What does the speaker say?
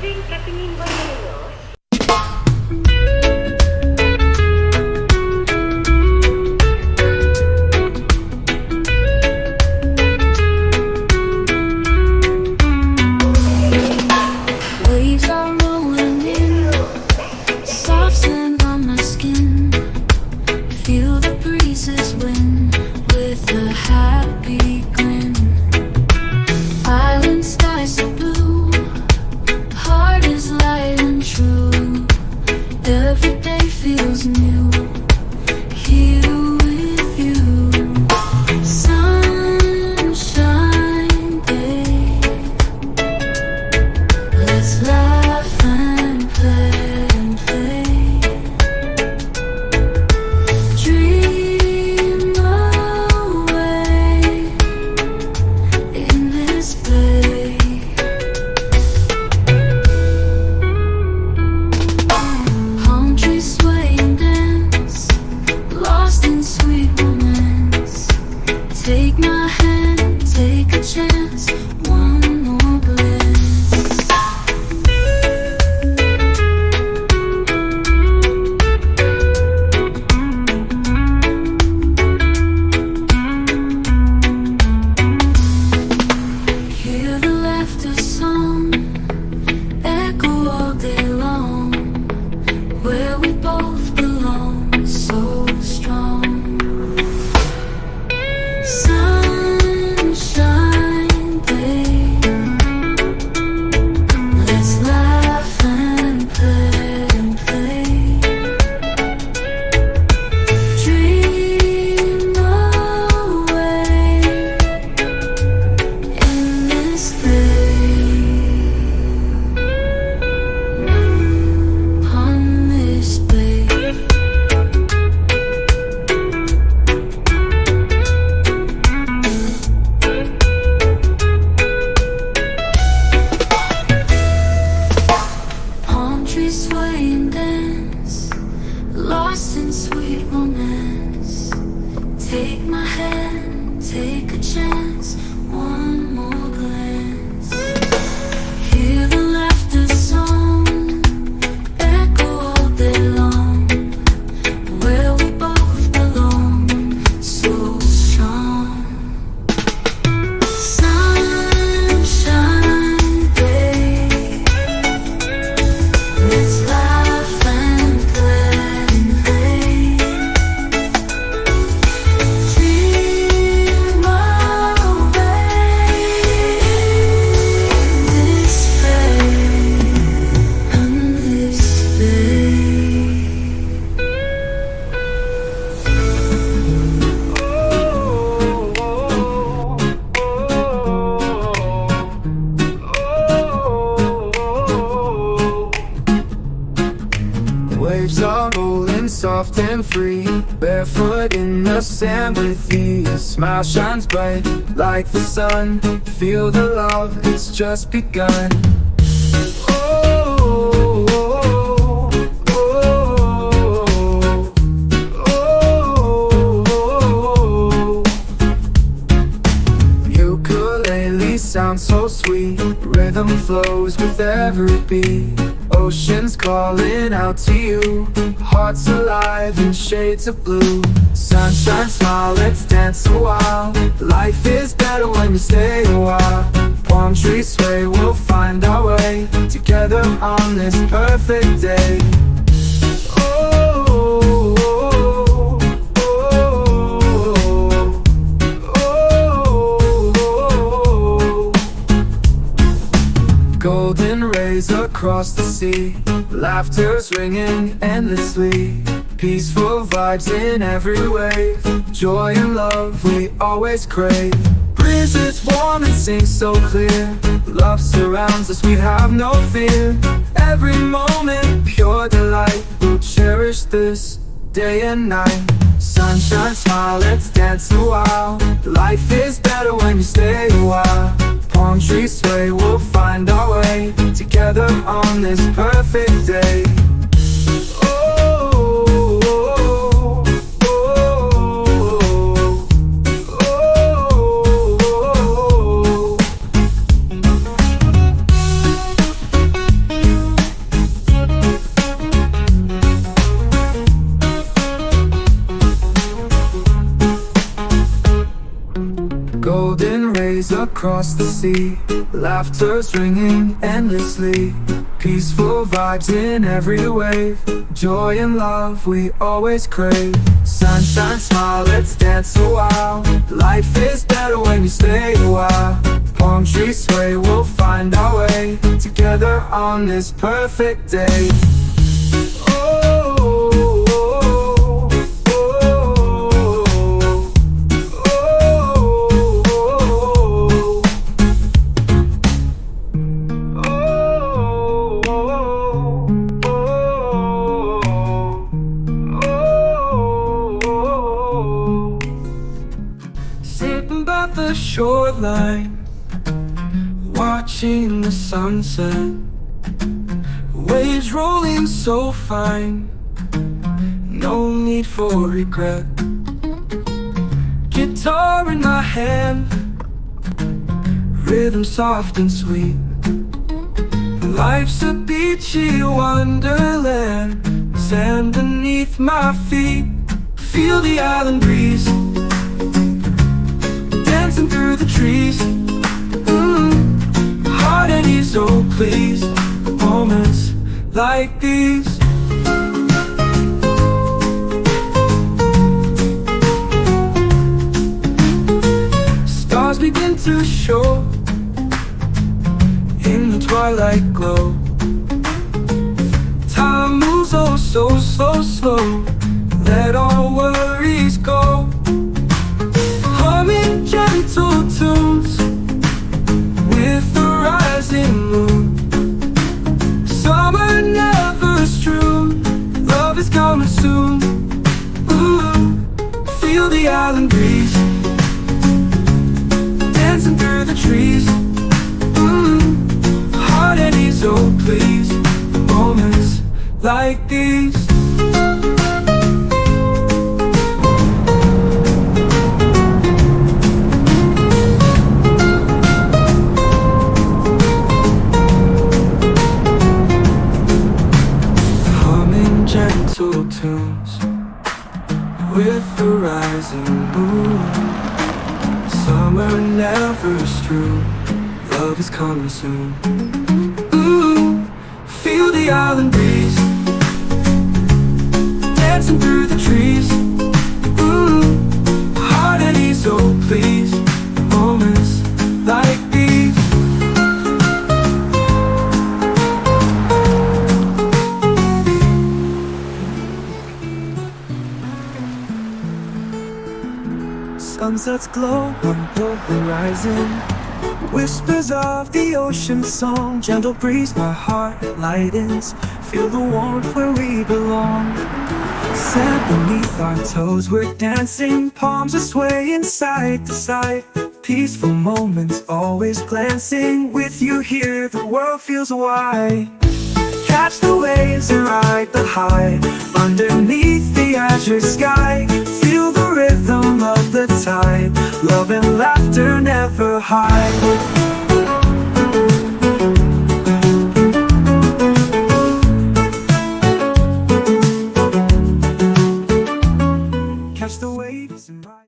全確認ボタンを押しSoft and free, barefoot in the sand with you. Your smile shines bright like the sun. Feel the love, it's just begun. Oh, oh, oh, oh, oh. Ukulele sounds so sweet. Rhythm flows with every beat. Oceans calling out to you. Hearts alive in shades of blue. Sunshine, smile, let's dance a while. Life is better when you stay a while. Palm trees sway, we'll find our way together on this perfect day. Oh, oh, oh, oh, oh. Golden rays across the sea. Laughter's ringing endlessly. Peaceful vibes in every wave. Joy and love we always crave. Breezes warm and sing so clear. Love surrounds us, we have no fear. Every moment pure delight. We'll cherish this day and night. Sunshine, smile, let's dance a while. Life is better when you stay a while. Palm trees sway, we'll find our way together on this perfect day. Oh, oh, oh, oh, oh, across the sea, laughter's ringing endlessly. Peaceful vibes in every wave, joy and love we always crave. Sunshine, smile, let's dance a while. Life is better when you stay a while. Palm trees sway, we'll find our way together on this perfect day. Sitting by the shoreline, watching the sunset, waves rolling so fine, no need for regret. Guitar in my hand, rhythm soft and sweet. Life's a beachy wonderland, sand beneath my feet. Feel the island breeze, dancing through the trees. Heart at ease, oh please. Moments like these. Stars begin to show in the twilight glow. Time moves oh so slow. Let all worries go. Humming gentle tunes with the rising moon. Summer never's true, love is coming soon. Ooh, feel the island breeze, dancing through the trees. Heart at ease, oh please. Moments like these. Gentle tunes with the rising moon. Summer never's true, love is coming soon. Ooh, feel the island breeze, dancing through the trees. Ooh, heart at ease, oh please. Moments like these. Sunsets glow on the horizon, whispers of the ocean song. Gentle breeze, my heart lightens. Feel the warmth where we belong. Sand beneath our toes, we're dancing. Palms are swaying side to side. Peaceful moments always glancing. With you here, the world feels wide. Catch the waves and ride the high underneath the azure sky. Feel the rhythm of the tide. Love and laughter never hide.